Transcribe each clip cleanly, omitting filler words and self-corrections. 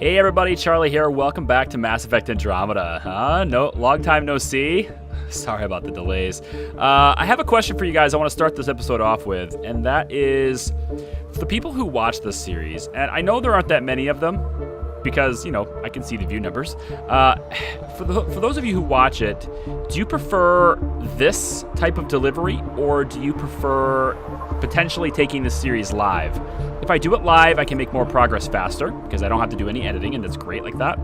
Hey everybody, Charlie here. Welcome back to Mass Effect Andromeda. No, long time no see. Sorry about the delays. I have a question for you guys I want to start this episode off with, and that is for the people who watch this series, and I know there aren't that many of them because, you know, I can see the view numbers. For those of you who watch it, do you prefer this type of delivery, or do you prefer potentially taking this series live? If I do it live, I can make more progress faster because I don't have to do any editing, and that's great like that.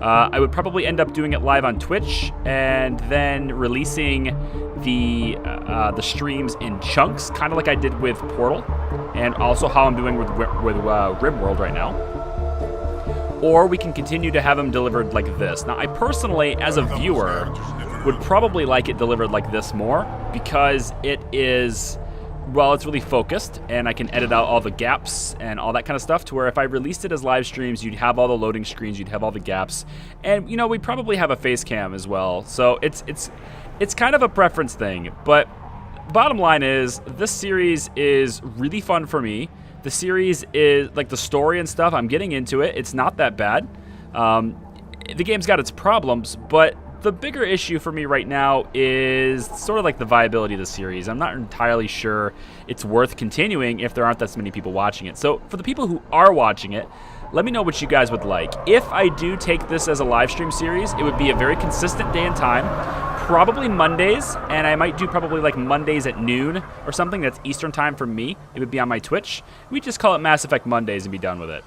I would probably end up doing it live on Twitch and then releasing the streams in chunks, kind of like I did with Portal, and also how I'm doing with RimWorld right now. Or we can continue to have them delivered like this. Now, I personally, as a viewer, would probably like it delivered like this more because it is, well, it's really focused, and I can edit out all the gaps and all that kind of stuff, to where if I released it as live streams, you'd have all the loading screens, you'd have all the gaps, and, you know, we'd probably have a face cam as well. So it's kind of a preference thing, but bottom line is, this series is really fun for me. The series is, like, the story and stuff, I'm getting into it. It's not that bad. The game's got its problems, but the bigger issue for me right now is sort of like the viability of the series. I'm not entirely sure it's worth continuing if there aren't that many people watching it. So for the people who are watching it, let me know what you guys would like. If I do take this as a live stream series, it would be a very consistent day and time, probably Mondays, and I might do probably like Mondays at noon or something. That's Eastern time for me. It would be on my Twitch. We just call it Mass Effect Mondays and be done with it.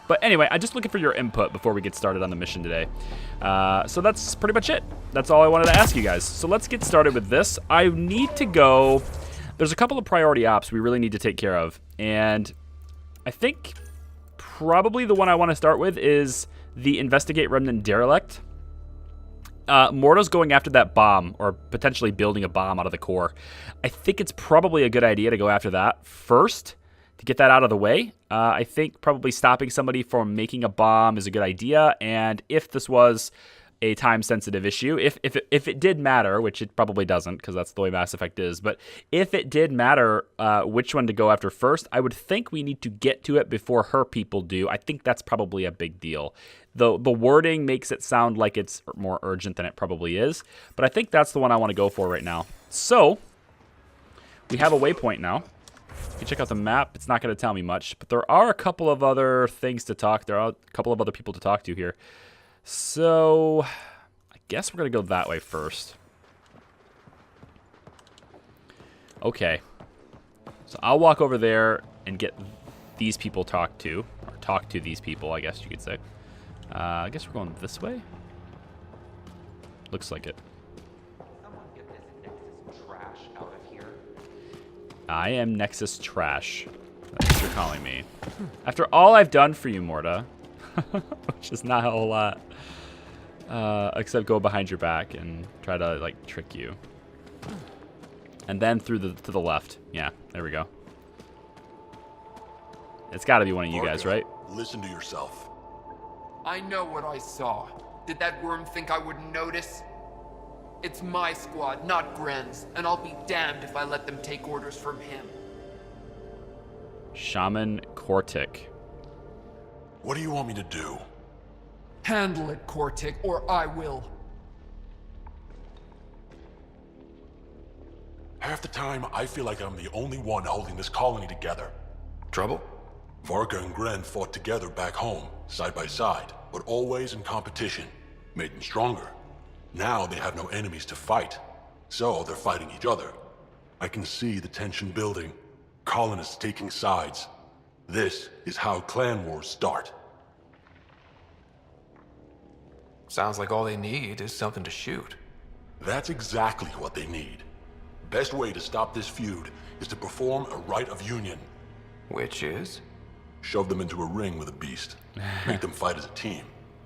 But anyway, I'm just looking for your input before we get started on the mission today. So that's pretty much it. That's all I wanted to ask you guys. So let's get started with this. I need to go. There's a couple of priority ops we really need to take care of, and I think probably the one I want to start with is the Investigate Remnant Derelict. Morda's going after that bomb, or potentially building a bomb out of the core. I think it's probably a good idea to go after that first, to get that out of the way. I think probably stopping somebody from making a bomb is a good idea, and if this was a time-sensitive issue, if it did matter, which it probably doesn't, because that's the way Mass Effect is, but if it did matter which one to go after first, I would think we need to get to it before her people do. I think that's probably a big deal. The wording makes it sound like it's more urgent than it probably is, but I think that's the one I want to go for right now. So, we have a waypoint now. You can check out the map. It's not going to tell me much, but there are a couple of other things to talk. There are a couple of other people to talk to here. So, I guess we're going to go that way first. Okay. So, I'll walk over there and get these people talked to. Or talk to these people, I guess you could say. I guess we're going this way? Looks like it. Someone get this Nexus trash out of here. I am Nexus trash. That's what you're calling me. After all I've done for you, Morda. Which is not a whole lot. Except go behind your back and try to, like, trick you. And then through to the left. Yeah, there we go. It's got to be one of you guys, right? Listen to yourself. I know what I saw. Did that worm think I wouldn't notice? It's my squad, not Gren's, and I'll be damned if I let them take orders from him. Shaman Kortik. What do you want me to do? Handle it, Kortik, or I will. Half the time, I feel like I'm the only one holding this colony together. Trouble? Varka and Gren fought together back home, side by side, but always in competition. Made them stronger. Now they have no enemies to fight, so they're fighting each other. I can see the tension building, colonists taking sides. This is how clan wars start. Sounds like all they need is something to shoot. That's exactly what they need. Best way to stop this feud is to perform a rite of union. Which is? Shove them into a ring with a beast. Make them fight as a team.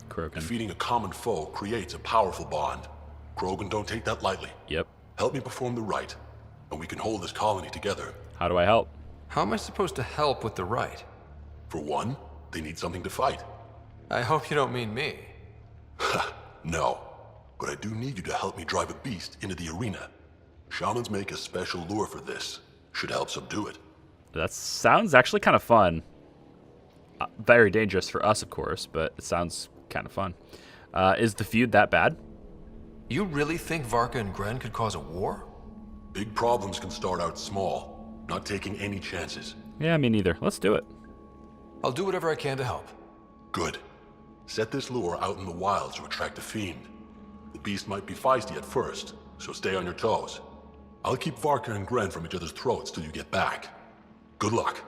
Krogan. Defeating a common foe creates a powerful bond. Krogan don't take that lightly. Yep. Help me perform the rite, and we can hold this colony together. How do I help? How am I supposed to help with the rite? For one, they need something to fight. I hope you don't mean me. No, but I do need you to help me drive a beast into the arena. Shamans make a special lure for this. Should help subdue it. That sounds actually kind of fun. Very dangerous for us, of course, but it sounds kind of fun. Is the feud that bad? You really think Varka and Gren could cause a war? Big problems can start out small, not taking any chances. Yeah, me neither. Let's do it. I'll do whatever I can to help. Good. Set this lure out in the wild to attract a fiend. The beast might be feisty at first, so stay on your toes. I'll keep Varka and Gren from each other's throats till you get back. Good luck.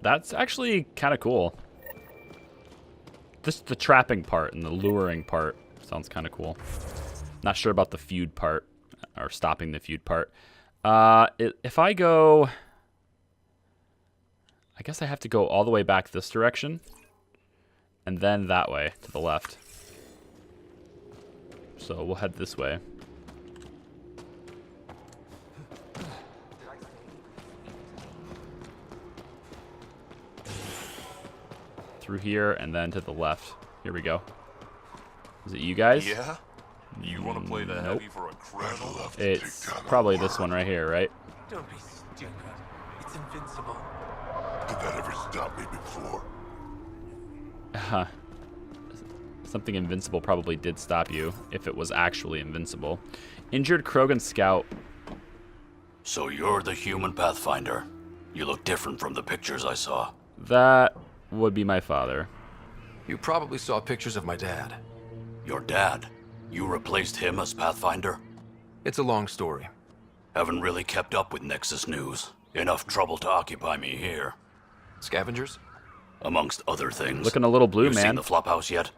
That's actually kind of cool. The trapping part and the luring part sounds kind of cool. Not sure about the feud part, or stopping the feud part. If I go... I guess I have to go all the way back this direction, and then that way, to the left. So we'll head this way. Through here, and then to the left. Here we go. Is it you guys? Yeah? You want to play the heavy for a criminal? It's probably this one right here, right? Don't be stupid. It's invincible. Did that ever stop me before? Something invincible probably did stop you, if it was actually invincible. Injured Krogan scout. So you're the human Pathfinder. You look different from the pictures I saw. That would be my father. You probably saw pictures of my dad. Your dad? You replaced him as Pathfinder? It's a long story. Haven't really kept up with Nexus news. Enough trouble to occupy me here. Scavengers? Amongst other things. Looking a little blue, You've man. seen the Flophouse yet?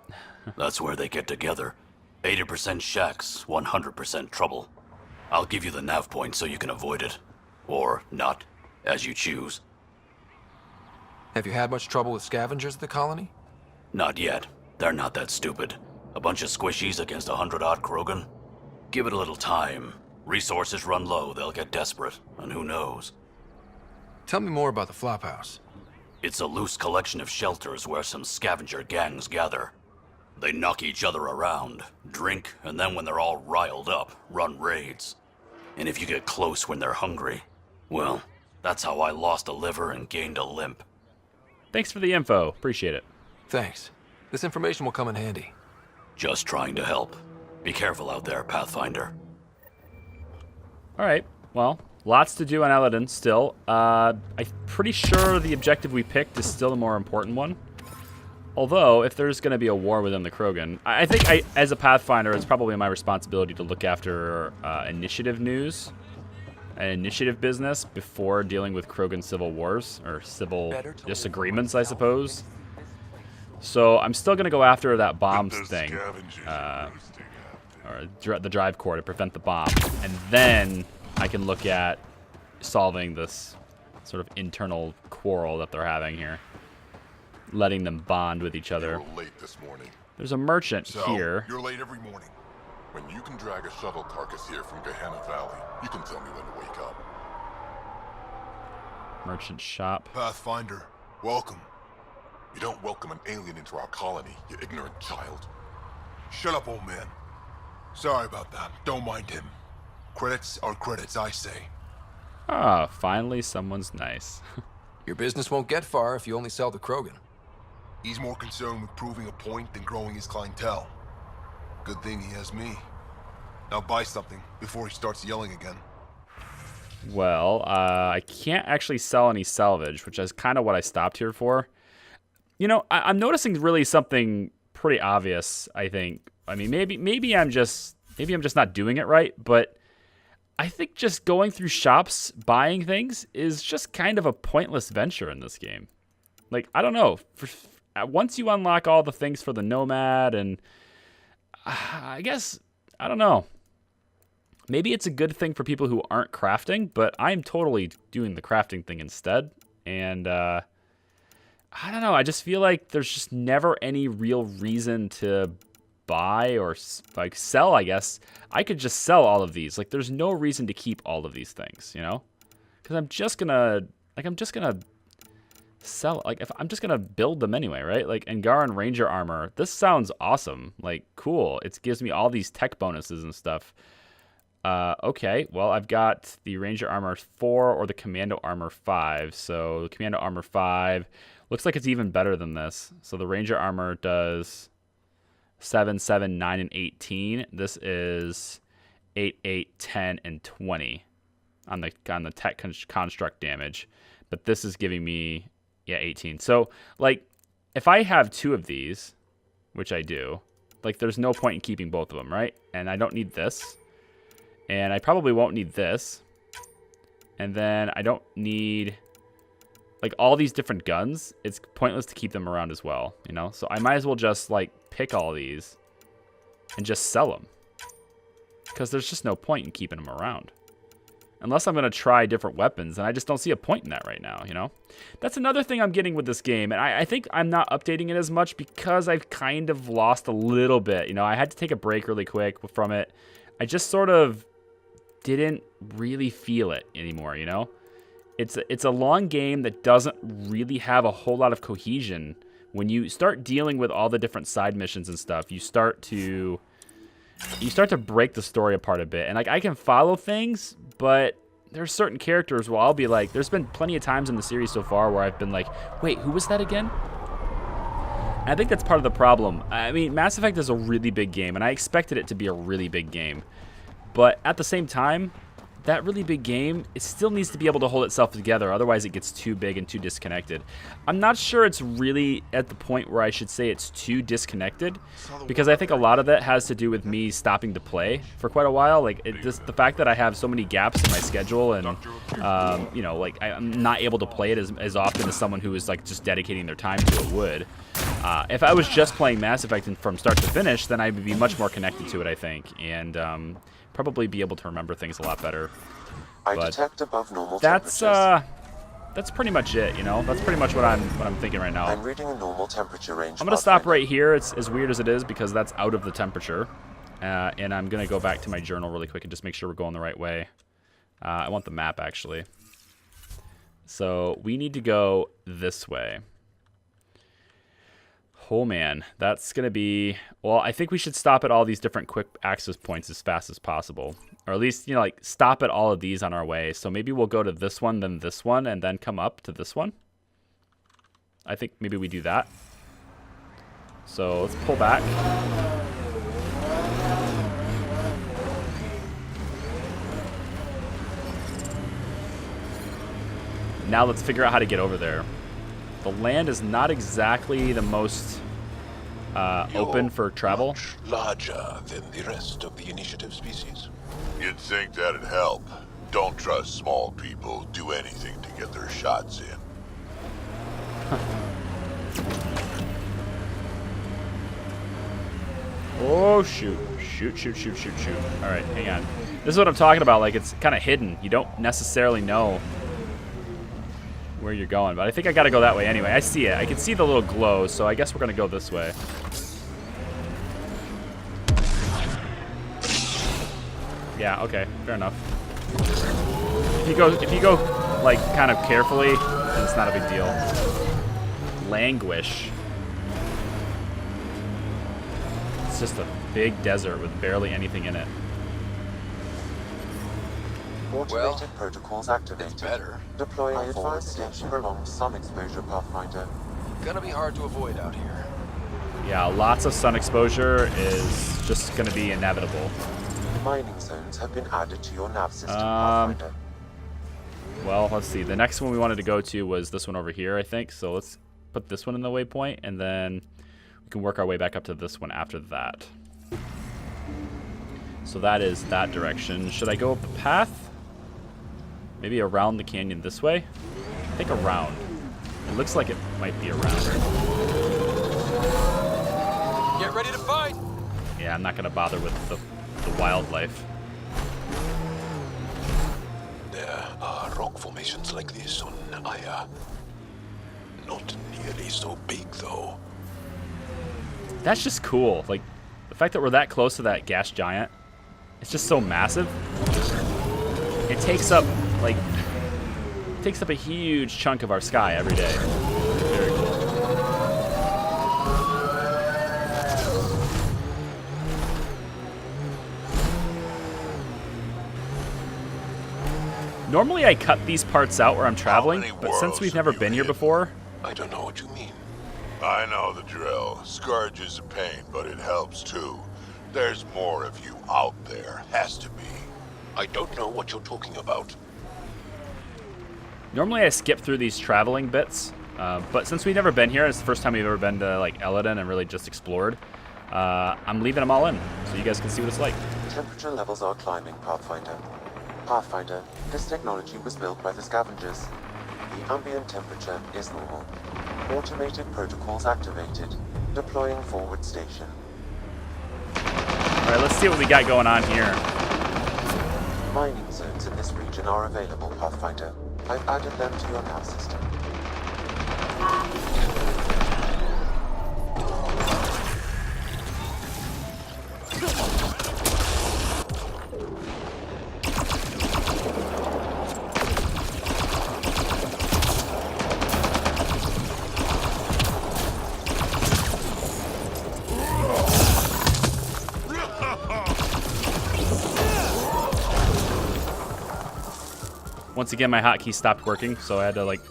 That's where they get together. 80% shacks, 100% trouble. I'll give you the nav point so you can avoid it. Or not, as you choose. Have you had much trouble with scavengers at the colony? Not yet. They're not that stupid. A bunch of squishies against 100-odd Krogan. Give it a little time. Resources run low, they'll get desperate, and who knows. Tell me more about the Flophouse. It's a loose collection of shelters where some scavenger gangs gather. They knock each other around, drink, and then when they're all riled up, run raids. And if you get close when they're hungry, well, that's how I lost a liver and gained a limp. Thanks for the info. Appreciate it. Thanks. This information will come in handy. Just trying to help. Be careful out there, Pathfinder. All right. Well, lots to do on Elaaden still. I'm pretty sure the objective we picked is still the more important one. Although, if there's going to be a war within the Krogan, I think as a Pathfinder, it's probably my responsibility to look after initiative news and initiative business before dealing with Krogan civil wars, or civil disagreements, I suppose. So I'm still going to go after that bomb thing, or the drive core to prevent the bomb, and then I can look at solving this sort of internal quarrel that they're having here. Letting them bond with each other. You're late this morning. There's a merchant So, here. you're late every morning. When you can drag a shuttle carcass here from Gehenna Valley, you can tell me when to wake up. Merchant shop. Pathfinder, welcome. You don't welcome an alien into our colony, you ignorant child. Shut up, old man. Sorry about that. Don't mind him. Credits are credits, I say. Ah, finally someone's nice. Your business won't get far if you only sell to Krogan. He's more concerned with proving a point than growing his clientele. Good thing he has me. Now buy something before he starts yelling again. Well, I can't actually sell any salvage, which is kind of what I stopped here for. You know, I'm noticing really something pretty obvious, I think. I mean, maybe I'm just not doing it right, but I think just going through shops, buying things, is just kind of a pointless venture in this game. Like, I don't know. Once you unlock all the things for the Nomad, and I guess, I don't know. Maybe it's a good thing for people who aren't crafting, but I'm totally doing the crafting thing instead. And I don't know. I just feel like there's just never any real reason to buy or like sell, I guess. I could just sell all of these. Like, there's no reason to keep all of these things, you know? Because I'm just gonna sell, like, if I'm just gonna build them anyway, right? Like, Angaran Ranger armor, this sounds awesome. Like, cool. It gives me all these tech bonuses and stuff. Okay, well, I've got the Ranger armor 4 or the Commando armor 5. So the Commando armor 5 Looks like it's even better than this. So the Ranger armor does 7, 7, 9, and 18. This is 8, 8, 10, and 20 on the tech construct damage. But this is giving me, yeah, 18. So, like, if I have 2 of these, which I do, like, there's no point in keeping both of them, right? And I don't need this. And I probably won't need this. And then I don't need, like, all these different guns. It's pointless to keep them around as well, you know? So I might as well just, like, pick all these and just sell them. Because there's just no point in keeping them around. Unless I'm going to try different weapons, and I just don't see a point in that right now, you know? That's another thing I'm getting with this game, and I think I'm not updating it as much because I've kind of lost a little bit. You know, I had to take a break really quick from it. I just sort of didn't really feel it anymore, you know? It's a long game that doesn't really have a whole lot of cohesion. When you start dealing with all the different side missions and stuff, you start to break the story apart a bit. And like, I can follow things, but there's certain characters where I'll be like, there's been plenty of times in the series so far where I've been like, wait, who was that again? And I think that's part of the problem. I mean, Mass Effect is a really big game, and I expected it to be a really big game. But at the same time, that really big game, it still needs to be able to hold itself together. Otherwise, it gets too big and too disconnected. I'm not sure it's really at the point where I should say it's too disconnected, because I think a lot of that has to do with me stopping to play for quite a while. Like, just the fact that I have so many gaps in my schedule, and you know, like, I'm not able to play it as often as someone who is like just dedicating their time to it would. If I was just playing Mass Effect from start to finish, then I would be much more connected to it, I think, and probably be able to remember things a lot better. I But detect above normal that's temperatures. pretty much it, you know. That's pretty much what I'm thinking right now. I'm reading a normal temperature range. I'm gonna stop right here. It's as weird as it is because that's out of the temperature, and I'm gonna go back to my journal really quick and just make sure we're going the right way. I want the map actually. So we need to go this way. Oh man, that's gonna be, well, I think we should stop at all these different quick access points as fast as possible. Or at least, you know, like, stop at all of these on our way. So maybe we'll go to this one, then this one, and then come up to this one. I think maybe we do that. So let's pull back. Now let's figure out how to get over there. The land is not exactly the most open for travel. Much larger than the rest of the initiative species. You'd think that'd help. Don't trust small people. Do anything to get their shots in. Oh, shoot. Shoot, shoot, shoot, shoot, shoot. All right, hang on. This is what I'm talking about. Like, it's kind of hidden. You don't necessarily know where you're going, but I think I got to go that way anyway. I see it. I can see the little glow, so I guess we're going to go this way. Yeah, okay. Fair enough. If you go like kind of carefully, then it's not a big deal. Languish. It's just a big desert with barely anything in it. Automated protocols activated. It's better. Deploying advanced station prolonged sun exposure Pathfinder. Gonna be hard to avoid out here. Yeah, lots of sun exposure is just going to be inevitable. Mining zones have been added to your nav system, Pathfinder. Well, let's see. The next one we wanted to go to was this one over here, I think. So let's put this one in the waypoint, and then we can work our way back up to this one after that. So that is that direction. Should I go up the path? Maybe around the canyon this way? I think around. It looks like it might be around. Get ready to fight! Yeah, I'm not going to bother with the wildlife. There are rock formations like this on Aya. Not nearly so big, though. That's just cool. Like, the fact that we're that close to that gas giant, it's just so massive. It takes up, like, a huge chunk of our sky every day. Very cool. Normally I cut these parts out where I'm traveling, but since we've never been here before, I don't know what you mean. I know the drill. Scourge is a pain, but it helps too. There's more of you out there. Has to be. I don't know what you're talking about. Normally I skip through these traveling bits, but since we've never been here, it's the first time we've ever been to like Elaaden and really just explored, I'm leaving them all in so you guys can see what it's like. Temperature levels are climbing, Pathfinder. Pathfinder, this technology was built by the Scavengers. The ambient temperature is normal. Automated protocols activated. Deploying forward station. Alright, let's see what we got going on here. Mining zones in this region are available, Pathfinder. I've added them to your nav system. Once again, my hotkey stopped working, so I had to like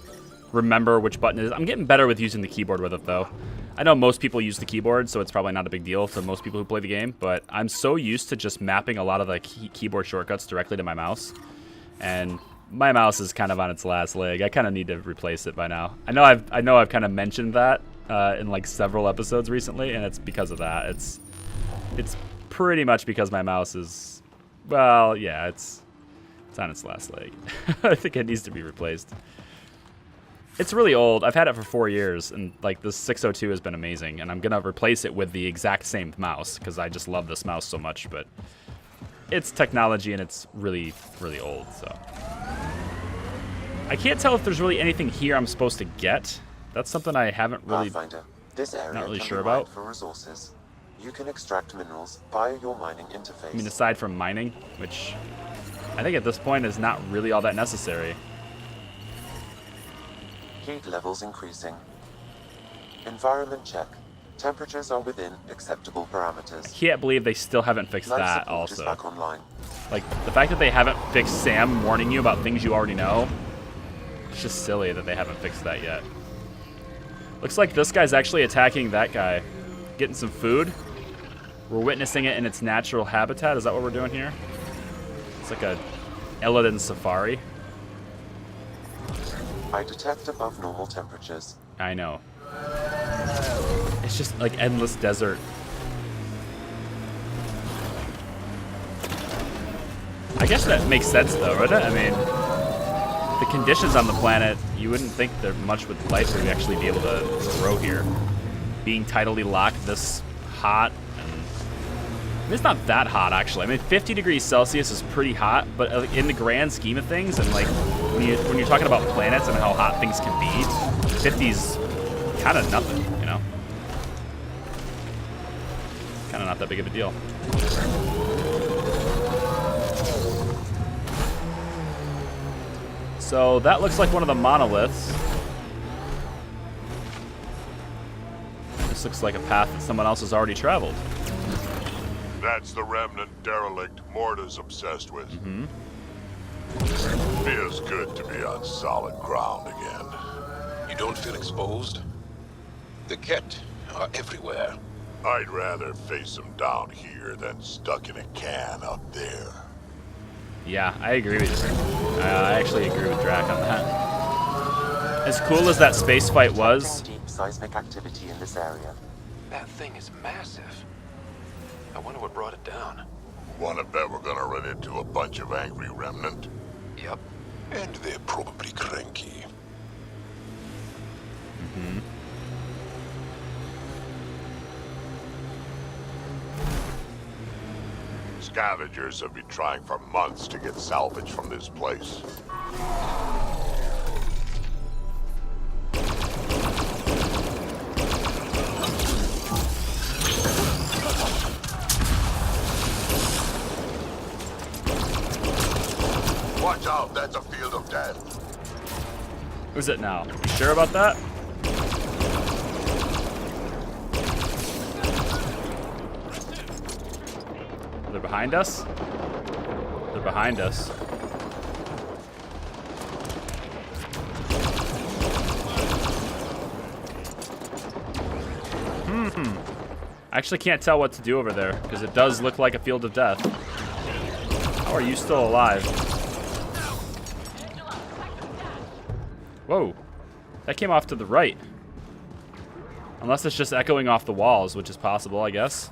remember which button it is. I'm getting better with using the keyboard with it, though. I know most people use the keyboard, so it's probably not a big deal to most people who play the game, but I'm so used to just mapping a lot of the keyboard shortcuts directly to my mouse, and my mouse is kind of on its last leg. I kind of need to replace it by now. I know I've kind of mentioned that in like several episodes recently, and it's because of that. It's pretty much because my mouse is, well, yeah, it's on its last leg. I think it needs to be replaced. It's really old. I've had it for 4 years, and like this 602 has been amazing, and I'm gonna replace it with the exact same mouse because I just love this mouse so much, but it's technology and it's really, really old, so. I can't tell if there's really anything here I'm supposed to get. That's something I haven't really, this area not really can sure be mined about. for resources. You can extract minerals via your mining interface. I mean, aside from mining, which I think at this point is not really all that necessary. Heat levels increasing. Environment check. Temperatures are within acceptable parameters. Can't believe they still haven't fixed Life that support is also. back online. Like, the fact that they haven't fixed Sam warning you about things you already know, it's just silly that they haven't fixed that yet. Looks like this guy's actually attacking that guy. Getting some food. We're witnessing it in its natural habitat. Is that what we're doing here? It's like a Elaaden safari. I detect above normal temperatures. I know. It's just like endless desert. I guess that makes sense though, right? I mean, the conditions on the planet, you wouldn't think there much with life would actually be able to grow here. Being tidally locked this hot, and I mean, it's not that hot actually. I mean, 50 degrees Celsius is pretty hot, but in the grand scheme of things, and like when you're talking about planets and how hot things can be, 50's kind of nothing, you know? Kind of not that big of a deal. So that looks like one of the monoliths. This looks like a path that someone else has already traveled. That's the remnant derelict Morda's obsessed with. Feels good to be on solid ground again. You don't feel exposed? The Ket are everywhere. I'd rather face them down here than stuck in a can up there. Yeah, I agree with you. I actually agree with Drac on that. As cool as that space fight was, Deep seismic activity in this area. That thing is massive. I wonder what brought it down. Wanna bet we're gonna run into a bunch of angry remnant? Yep. And they're probably cranky. Scavengers have been trying for months to get salvage from this place. Watch out, that's a field of death. who's it now? You sure about that? They're behind us? They're behind us. I actually can't tell what to do over there, because it does look like a field of death. How are you still alive? Whoa. That came off to the right. Unless it's just echoing off the walls, which is possible, I guess.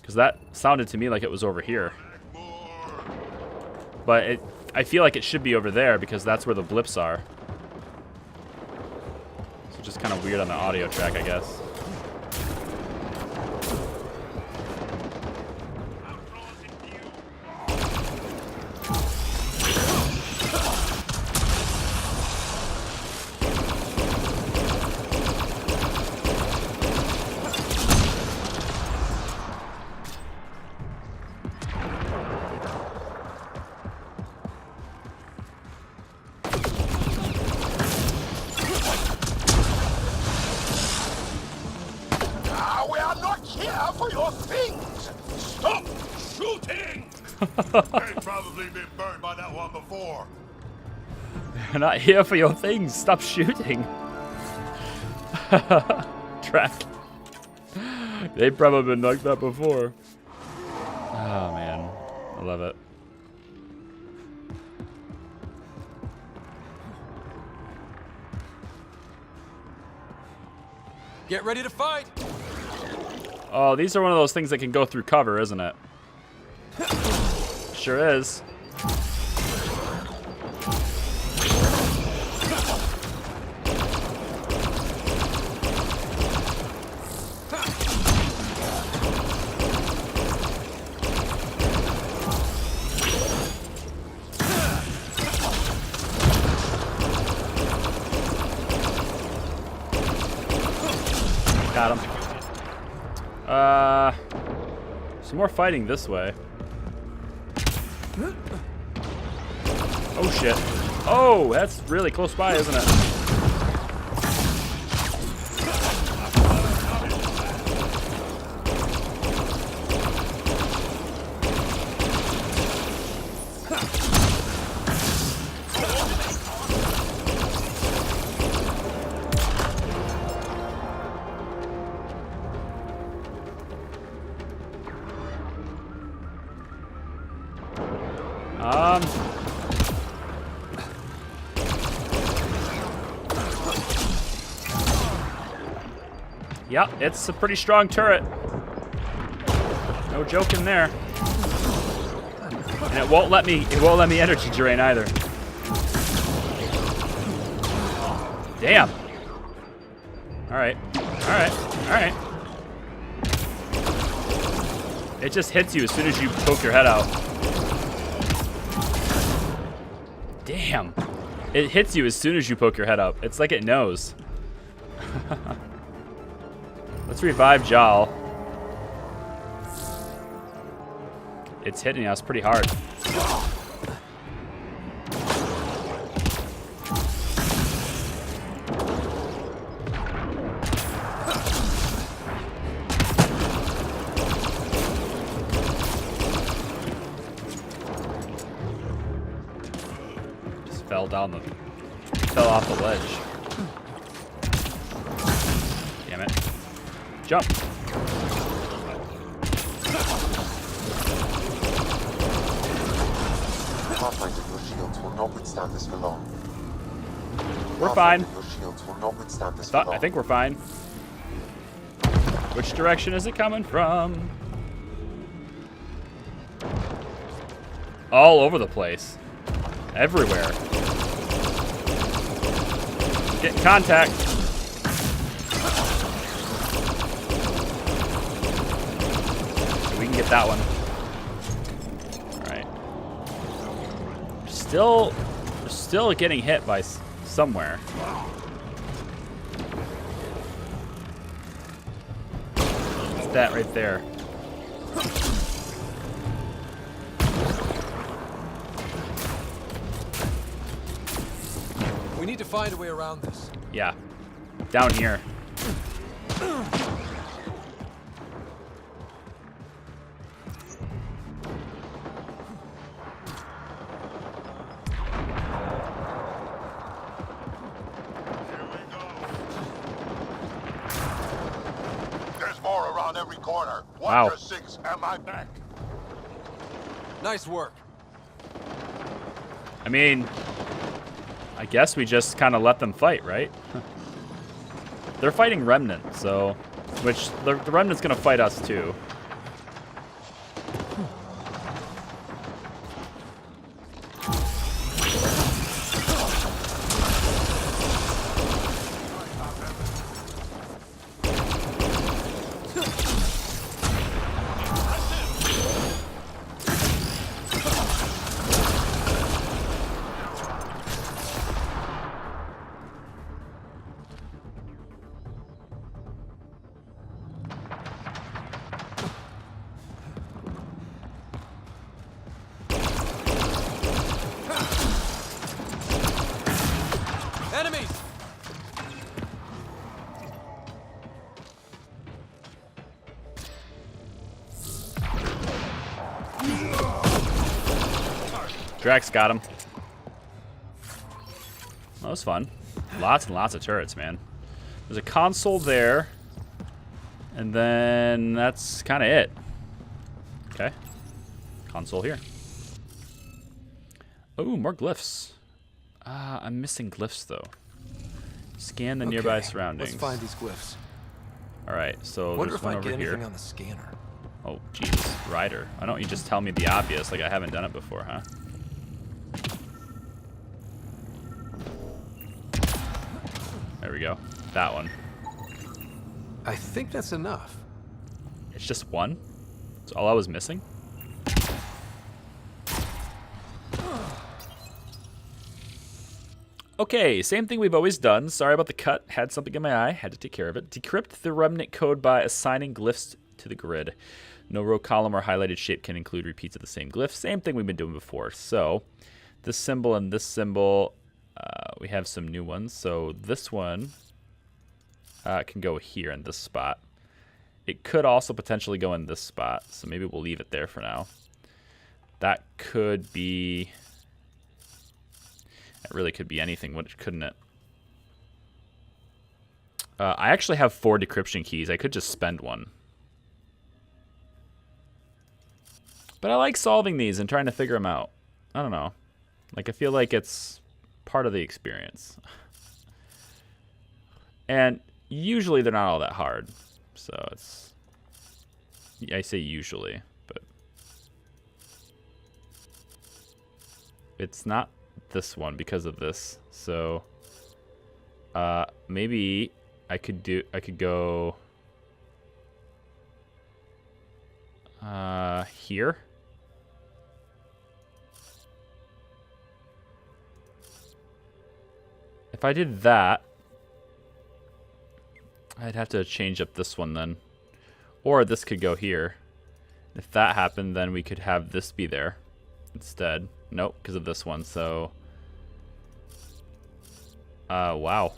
Because that sounded to me like it was over here. But I feel like it should be over there, because that's where the blips are. So just kind of weird on the audio track, I guess. They've probably been burned by that one before. They're not here for your things. Stop shooting. Track. They've probably been like that before. Oh, man. I love it. Get ready to fight. Oh, these are one of those things that can go through cover, isn't it? Sure is. Got him. Some more fighting this way. Oh shit. Oh, that's really close by, isn't it? Yep, it's a pretty strong turret. No joke in there. And it won't let me energy drain either. Damn. Alright. Alright. Alright. It just hits you as soon as you poke your head out. Damn. It hits you as soon as you poke your head up. It's like it knows. Let's revive Jal. It's hitting us pretty hard. Just fell off the ledge. Damn it. Jump. Pathfinder, your shields will not withstand this for long. We're fine. Your shields will not withstand this for long. I think we're fine. Which direction is it coming from? All over the place. Everywhere. Get in contact. We can get that one. Alright. We're still getting hit by somewhere. It's that right there. We need to find a way around this. Yeah. Down here. every corner. Wow. Watch your six and my back. Nice work. I mean, I guess we just kind of let them fight, right? They're fighting Remnant, so... Which, the Remnant's gonna fight us, too. Enemies! Drax got him. That was fun. Lots and lots of turrets, man. There's a console there. And then that's kind of it. Okay. Console here. Oh, more glyphs. I'm missing glyphs, though. Scan the nearby surroundings. Let's find these glyphs. All right, so Wonder there's if one I over get here. anything on the scanner. Oh, Jesus. Ryder. Why don't you just tell me the obvious, like I haven't done it before, huh? There we go. That one. I think that's enough. It's just one? That's all I was missing? Okay, same thing we've always done. Sorry about the cut. Had something in my eye. Had to take care of it. Decrypt the Remnant code by assigning glyphs to the grid. No row column or highlighted shape can include repeats of the same glyph. Same thing we've been doing before. So this symbol and this symbol, we have some new ones. So this one can go here in this spot. It could also potentially go in this spot. So maybe we'll leave it there for now. That could be... It really could be anything, couldn't it? I actually have 4 decryption keys. I could just spend one. But I like solving these and trying to figure them out. I don't know. Like, I feel like it's part of the experience. And usually they're not all that hard. So it's... I say usually, but... It's not this one because of this. So... maybe I could go... here? If I did that, I'd have to change up this one then. Or this could go here. If that happened, then we could have this be there instead. Nope, because of this one, so... wow.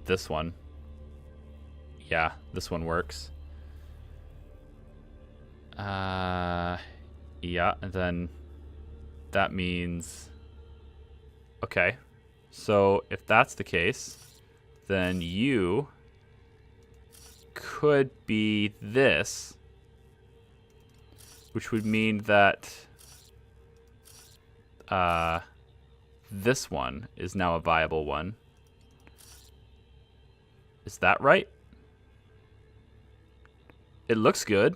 This one. Yeah, this one works. Yeah, and then that means... Okay. So if that's the case, then you could be this, which would mean that this one is now a viable one. Is that right? It looks good.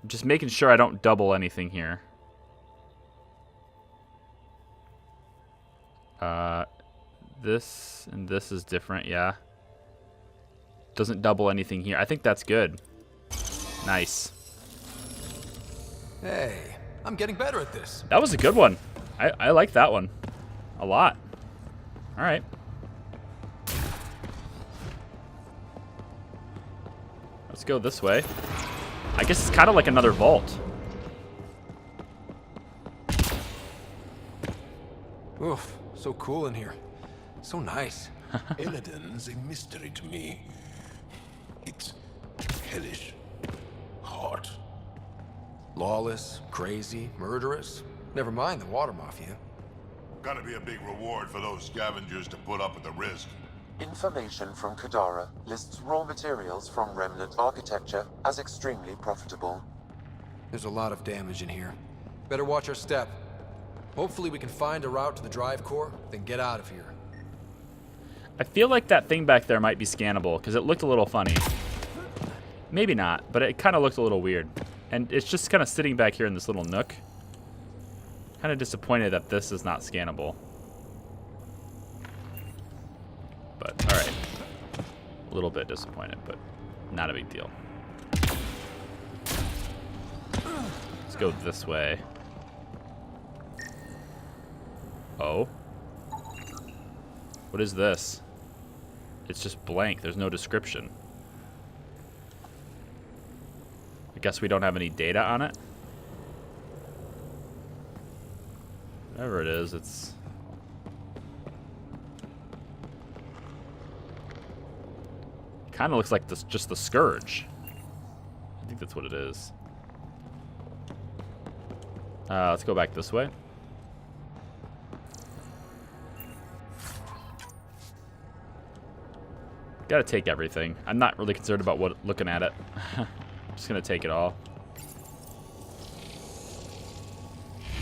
I'm just making sure I don't double anything here. This and this is different, yeah. Doesn't double anything here. I think that's good. Nice. Hey, I'm getting better at this. That was a good one. I like that one a lot. All right. Let's go this way. I guess it's kind of like another vault. Oof, so cool in here. So nice. Elaaden's a mystery to me. It's hellish. Hard. Lawless, crazy, murderous. Never mind the water mafia. Gotta be a big reward for those scavengers to put up with the risk. Information from Kadara lists raw materials from Remnant architecture as extremely profitable. There's a lot of damage in here. Better watch our step. Hopefully we can find a route to the drive core, then get out of here. I feel like that thing back there might be scannable, because it looked a little funny. Maybe not, but it kind of looked a little weird. And it's just kind of sitting back here in this little nook. Kind of disappointed that this is not scannable. But, alright. A little bit disappointed, but not a big deal. Let's go this way. Oh. What is this? It's just blank. There's no description. I guess we don't have any data on it. Whatever it is, it's... kind of looks like this, just the Scourge. I think that's what it is. Let's go back this way. Gotta take everything. I'm not really concerned about looking at it. I'm just gonna take it all.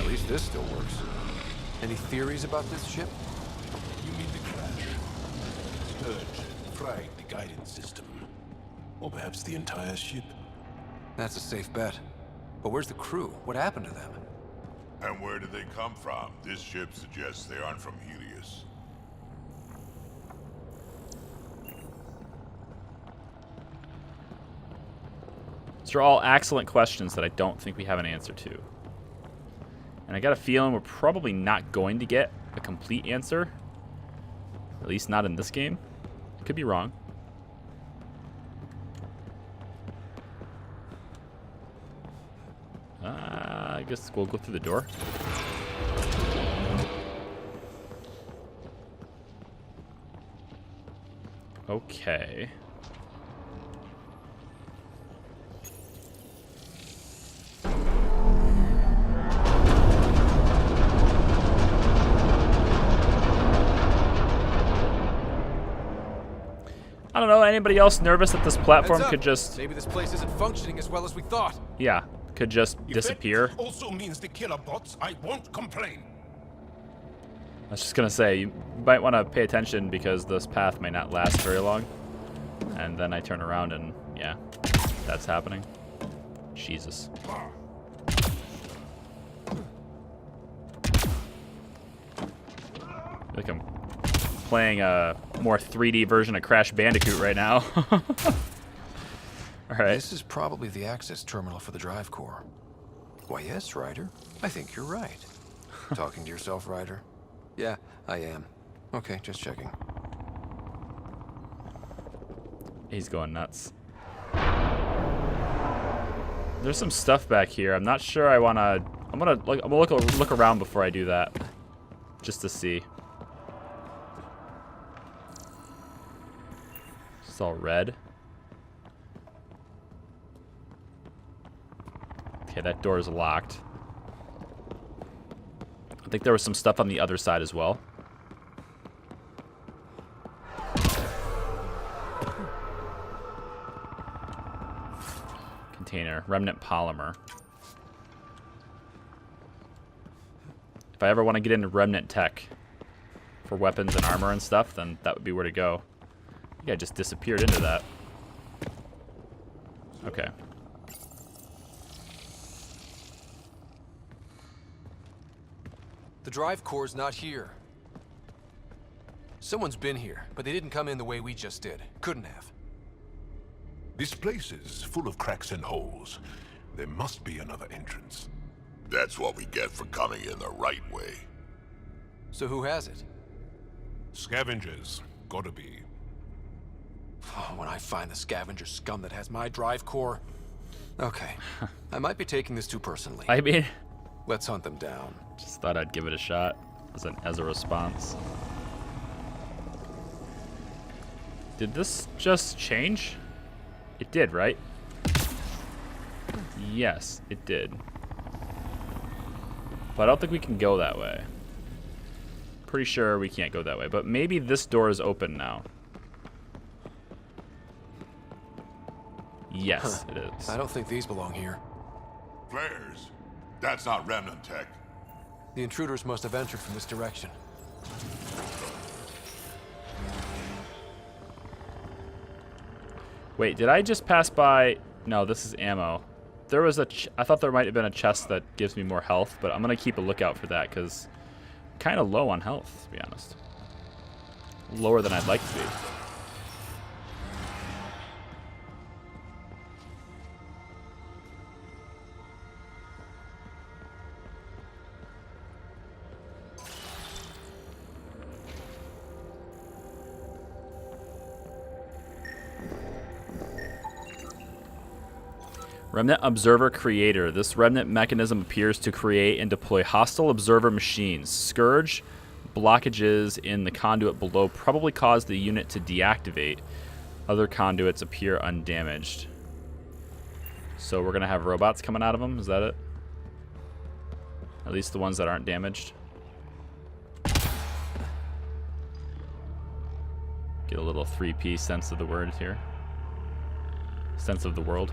At least this still works. Any theories about this ship? You mean the crash? Scourge fried the guidance system. Or perhaps the entire ship. That's a safe bet. But where's the crew? What happened to them? And where did they come from? This ship suggests they aren't from Helios. These are all excellent questions that I don't think we have an answer to. And I got a feeling we're probably not going to get a complete answer. At least not in this game. Could be wrong. I guess we'll go through the door. Okay. I don't know, anybody else nervous that this platform could just... Maybe this place isn't functioning as well as we thought. Yeah, could just disappear. Also means the killer bots. I won't complain. I was just gonna say, you might want to pay attention because this path may not last very long. And then I turn around and, yeah, that's happening. Jesus. Like I'm playing a more 3D version of Crash Bandicoot right now. Alright. This is probably the access terminal for the drive core. Why, yes, Ryder. I think you're right. Talking to yourself, Ryder? Yeah, I am. Okay, just checking. He's going nuts. There's some stuff back here. I'm not sure I want to... I'm gonna look around before I do that. Just to see. It's all red. Okay, that door is locked. I think there was some stuff on the other side as well. Container, remnant polymer. If I ever want to get into remnant tech for weapons and armor and stuff, then that would be where to go. I think I just disappeared into that. Okay. The drive core's not here. Someone's been here, but they didn't come in the way we just did. Couldn't have. This place is full of cracks and holes. There must be another entrance. That's what we get for coming in the right way. So who has it? Scavengers. Gotta be. Oh, when I find the scavenger scum that has my drive core. Okay. I might be taking this too personally. I mean... Let's hunt them down. Just thought I'd give it a shot as a response. Did this just change? It did, right? Yes, it did. But I don't think we can go that way. Pretty sure we can't go that way, but maybe this door is open now. Yes, it is. I don't think these belong here. Flares. That's not Remnant tech. The intruders must have entered from this direction. Wait, did I just pass by? No, this is ammo. There was I thought there might have been a chest that gives me more health, but I'm gonna keep a lookout for that because I'm kind of low on health, to be honest. Lower than I'd like to be. Remnant Observer Creator. This remnant mechanism appears to create and deploy hostile observer machines. Scourge blockages in the conduit below probably cause the unit to deactivate. Other conduits appear undamaged. So we're going to have robots coming out of them? Is that it? At least the ones that aren't damaged. Get a little 3P sense of the word here. Sense of the world.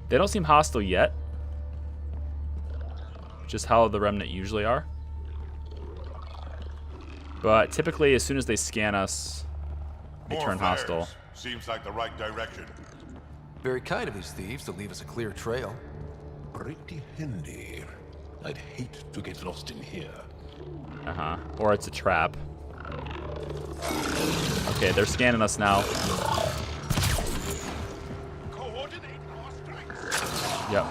They don't seem hostile yet. Just how the Remnant usually are. But typically, as soon as they scan us, they turn hostile. Seems like the right direction. Very kind of these thieves to leave us a clear trail. Pretty handy. I'd hate to get lost in here. Uh-huh. Or it's a trap. Okay, they're scanning us now. Yep.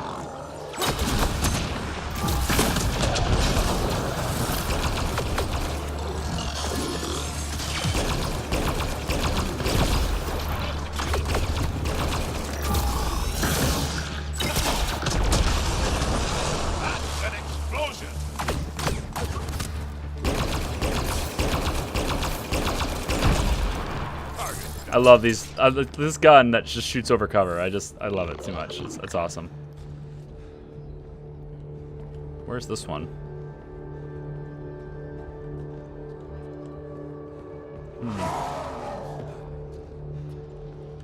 I love these. This gun that just shoots over cover. I love it too much. It's awesome. Where's this one?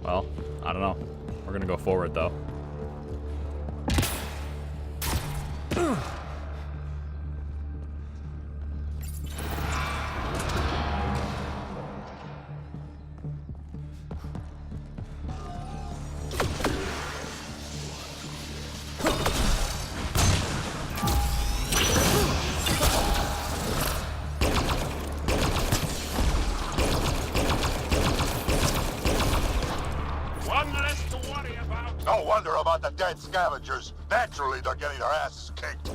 Well, I don't know. We're gonna go forward though. No wonder about the dead scavengers. Naturally, they're getting their asses kicked.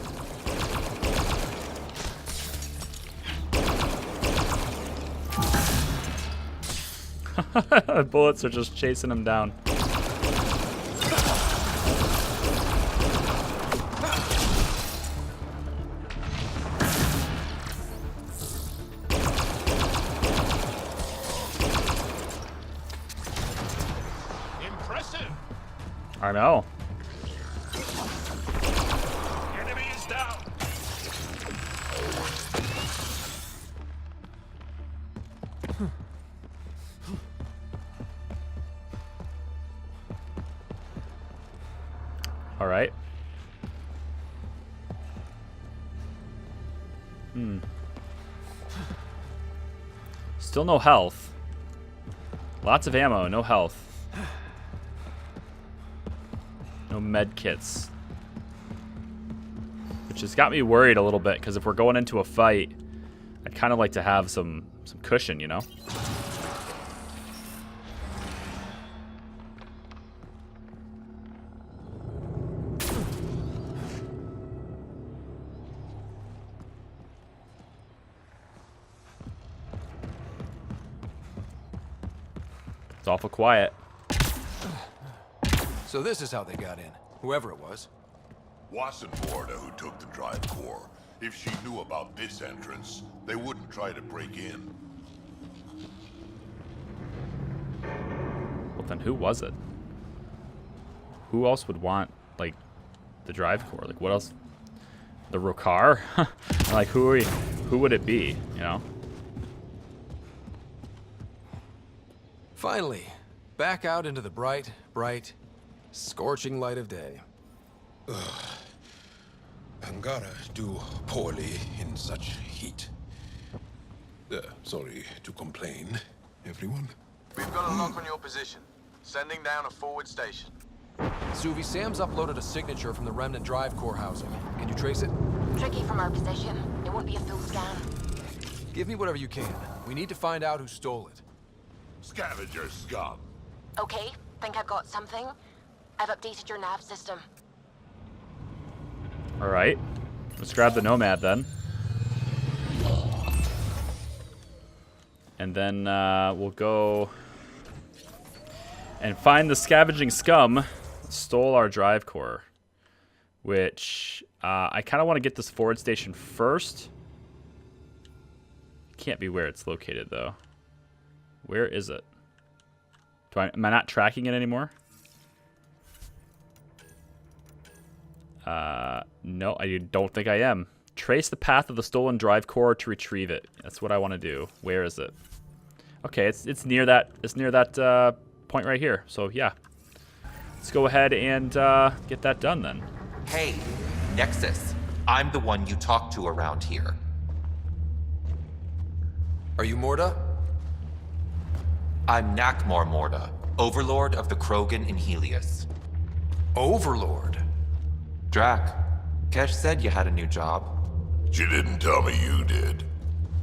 Bullets are just chasing them down. I know. Enemy is down. All right. Still no health. Lots of ammo, no health. No med kits. Which has got me worried a little bit, because if we're going into a fight, I'd kind of like to have some cushion, you know? It's awful quiet. So this is how they got in, whoever it was. Wasn't Morda who took the drive core. If she knew about this entrance, they wouldn't try to break in. Well, then who was it? Who else would want, like, the drive core? Like, what else? The Rokar? Like, who would it be, you know? Finally, back out into the bright, scorching light of day. Angara do poorly in such heat. Sorry to complain, everyone. We've got a lock on your position. Sending down a forward station. Suvi, Sam's uploaded a signature from the Remnant drive core housing. Can you trace it? Tricky from our position. It won't be a full scan. Give me whatever you can. We need to find out who stole it. Scavenger scum. Okay, think I've got something. I've updated your nav system. Alright. Let's grab the Nomad then. And then we'll go and find the scavenging scum that stole our drive core. Which I kind of want to get this forward station first. Can't be where it's located though. Where is it? Am I not tracking it anymore? No, I don't think I am. Trace the path of the stolen drive core to retrieve it. That's what I want to do. Where is it? Okay, it's near that. It's near that point right here. So yeah, let's go ahead and get that done then. Hey, Nexus. I'm the one you talk to around here. Are you Morda? I'm Nakmor Morda, Overlord of the Krogan in Helios. Overlord? Drac, Kesh said you had a new job. She didn't tell me you did.